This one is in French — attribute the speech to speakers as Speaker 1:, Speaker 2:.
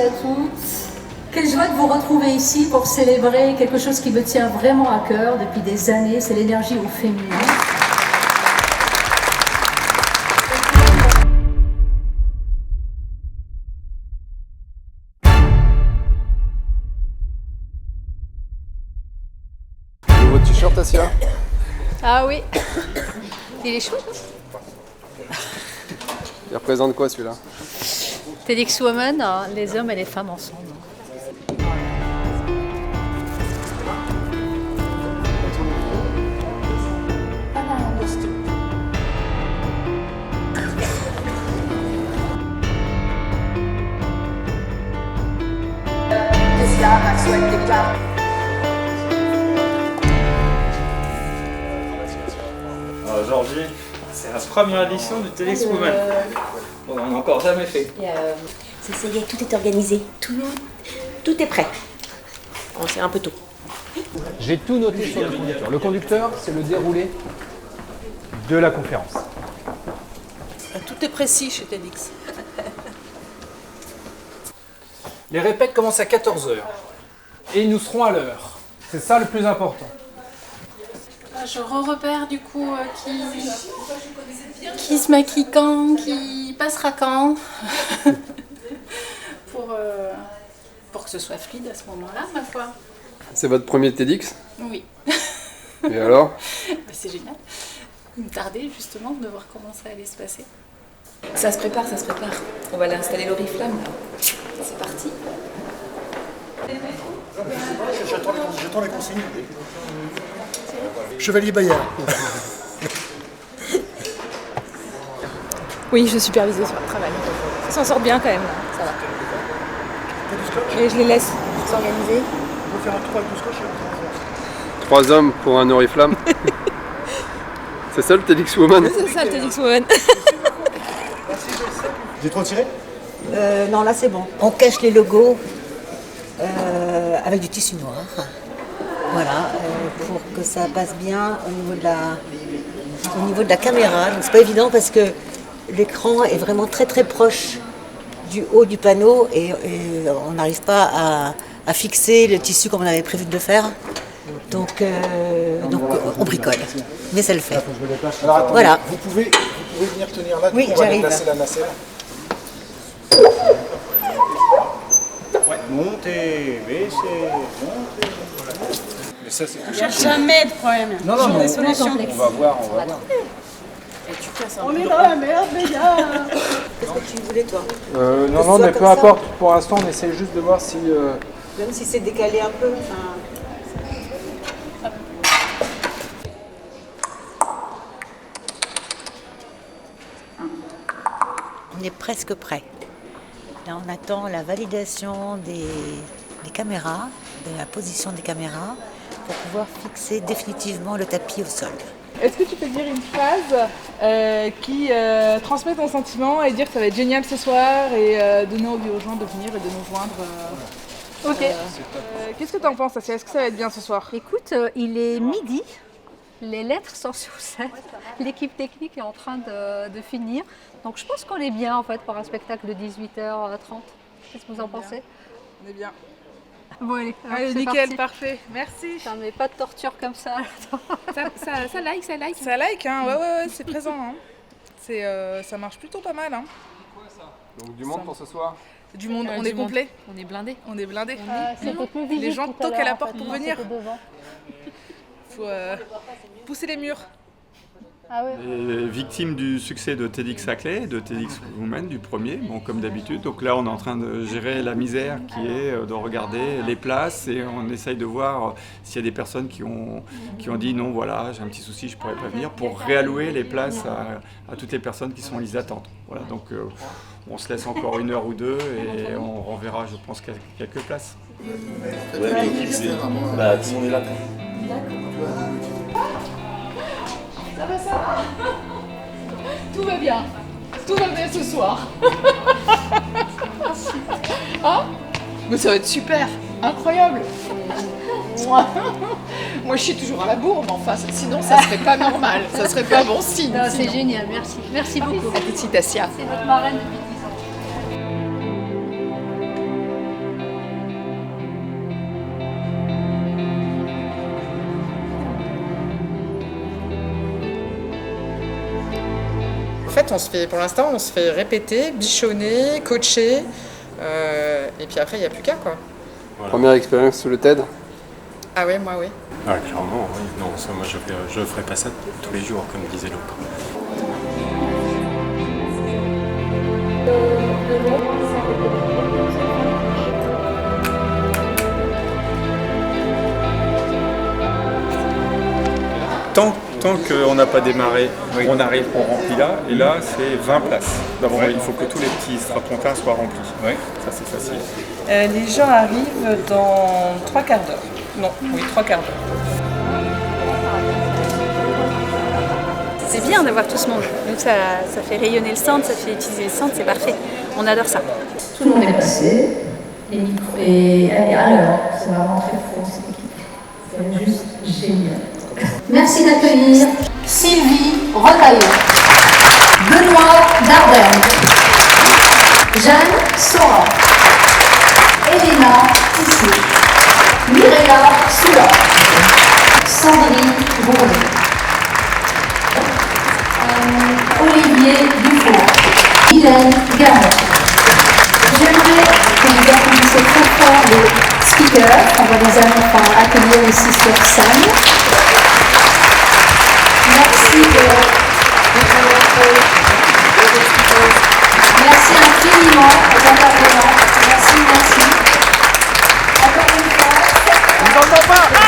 Speaker 1: à toutes. Quelle joie de vous retrouver ici pour célébrer quelque chose qui me tient vraiment à cœur depuis des années, c'est l'énergie au féminin.
Speaker 2: Nouveau t-shirt, Asia?
Speaker 3: Ah oui, il est chouette.
Speaker 2: Il représente quoi celui-là?
Speaker 3: TEDx Women, les hommes et les femmes ensemble.
Speaker 4: Aujourd'hui, c'est la première édition du TEDx Women. On n'en a encore jamais fait.
Speaker 5: Ça y est, tout est organisé, tout est prêt. Bon, c'est un peu tôt.
Speaker 6: J'ai tout noté sur le conducteur. Le conducteur, c'est le déroulé de la conférence.
Speaker 7: Tout est précis chez TEDx.
Speaker 6: Les répètes commencent à 14h. Et nous serons à l'heure. C'est ça le plus important.
Speaker 8: Je repère du coup qui se maquille quand, qui passera quand, pour que ce soit fluide à ce moment-là, ma foi.
Speaker 2: C'est votre premier TEDx?
Speaker 8: Oui.
Speaker 2: Et alors?
Speaker 8: C'est génial. Il me tardait justement de voir comment ça allait se passer. Ça se prépare, ça se prépare. On va aller installer l'oriflamme là. C'est parti.
Speaker 9: J'attends les consignes. Chevalier Bayard.
Speaker 7: Oui, je supervise sur le travail. Ça s'en sort bien quand même, là. Ça va.
Speaker 9: T'as du scotch?
Speaker 7: Et je les laisse s'organiser.
Speaker 9: On peut faire un tour avec du scotch et
Speaker 2: 3 hommes pour un oriflamme. C'est ça le TEDx Woman?
Speaker 7: C'est ça le TEDx Women.
Speaker 9: J'ai trop tiré?
Speaker 5: Non, là c'est bon. On cache les logos avec du tissu noir. Voilà, pour que ça passe bien au niveau de la caméra. Donc c'est pas évident parce que l'écran est vraiment très très proche du haut du panneau et on n'arrive pas à fixer le tissu comme on avait prévu de le faire. Donc on bricole, mais ça le fait.
Speaker 9: Alors attendez,
Speaker 5: Voilà.
Speaker 9: vous pouvez venir tenir là,
Speaker 5: Oui,
Speaker 9: on va
Speaker 5: j'arrive.
Speaker 9: déplacer la nacelle. Ouais. Montez, baissez, montez. Mais ça c'est
Speaker 8: Jamais de problème.
Speaker 9: Non,
Speaker 8: Toujours
Speaker 9: mais
Speaker 8: des solutions.
Speaker 9: on va voir.
Speaker 8: On est dans la merde, les gars.
Speaker 5: Qu'est-ce que tu voulais toi?
Speaker 6: Non, mais peu importe. Pour l'instant, on essaie juste de voir si...
Speaker 5: Même si c'est décalé un peu. On est presque prêt. Là, on attend la validation des caméras, de la position des caméras, pour pouvoir fixer définitivement le tapis au sol.
Speaker 7: Est-ce que tu peux dire une phrase qui transmet ton sentiment et dire que ça va être génial ce soir et donner envie aux gens de venir et de nous joindre
Speaker 3: Ok.
Speaker 7: Qu'est-ce que tu en penses, Asia? Est-ce que ça va être bien ce soir?
Speaker 3: Écoute, il est midi, les lettres sont sur scène, l'équipe technique est en train de finir. Donc je pense qu'on est bien en fait pour un spectacle de 18h30. Qu'est-ce que vous en pensez?
Speaker 7: On est bien.
Speaker 3: Bon allez,
Speaker 7: Allez,
Speaker 3: c'est
Speaker 7: nickel,
Speaker 3: parti.
Speaker 7: parfait. Merci.
Speaker 3: Putain, mais pas de torture comme ça.
Speaker 7: Ça like. Ça like, hein. Ouais, c'est présent. Hein. Ça marche plutôt pas mal. Hein.
Speaker 2: Donc du monde pour ce soir?
Speaker 7: Du monde, on est complet.
Speaker 8: On est blindés.
Speaker 7: On est blindés.
Speaker 3: C'était plus visible
Speaker 7: Les gens
Speaker 3: tout à
Speaker 7: toquent à
Speaker 3: l'heure,
Speaker 7: la
Speaker 3: en
Speaker 7: porte
Speaker 3: fait.
Speaker 7: pour
Speaker 3: Non,
Speaker 7: venir.
Speaker 3: c'était devant.
Speaker 7: Faut pousser les murs.
Speaker 3: Ah ouais.
Speaker 4: Les victimes du succès de TEDx Saclay, de TEDx Women, du premier, bon, comme d'habitude. Donc là, on est en train de gérer la misère qui est de regarder les places et on essaye de voir s'il y a des personnes qui ont dit non, voilà, j'ai un petit souci, je ne pourrais pas venir, pour réallouer les places à toutes les personnes qui sont en liste d'attente. Voilà, donc on se laisse encore 1 heure ou 2 et on renverra, je pense, quelques places.
Speaker 10: Bah, tout le monde est là.
Speaker 8: Ça va. Tout va bien. Tout va bien ce soir. Hein? Mais ça va être super. Incroyable. Moi, je suis toujours à la bourre, mais enfin, sinon, ça serait pas normal. Ça serait pas bon signe.
Speaker 3: Non, c'est génial, merci. Merci beaucoup.
Speaker 8: À tout de suite, Asia.
Speaker 3: C'est votre marraine depuis 10 ans.
Speaker 10: fait, pour l'instant, on se fait répéter, bichonner, coacher, et puis après, il n'y a plus qu'à, quoi.
Speaker 2: Voilà. Première expérience sous le TED?
Speaker 10: Ah oui, moi oui.
Speaker 11: Ah, clairement, oui. Non, ça, moi, je ferais pas ça tous les jours, comme disait l'autre.
Speaker 4: Tant qu'on n'a pas démarré, on arrive, on remplit là, et là c'est 20 places. D'abord, il faut que tous les petits strapontins soient remplis. Ça c'est facile.
Speaker 12: Les gens arrivent dans 3 quarts d'heure. Non, oui, 3 quarts d'heure.
Speaker 13: C'est bien d'avoir tout ce monde. Donc ça fait rayonner le centre, ça fait utiliser le centre, c'est parfait. On adore ça.
Speaker 1: Tout le monde est passé, et à l'heure, c'est vraiment très fort cette équipe. C'est juste génial. Merci d'accueillir Sylvie Retailleau, Benoît Dardenne, Jeanne Sora, Elena Tissé, Mireia Soula, Sandrine Bourdet, Olivier Dufour, Hélène Garnet. J'aimerais que vous applaudissiez très fort les speakers qu'on va les accueillir ici sur scène. Merci infiniment aux intervenants. Merci. Encore une fois.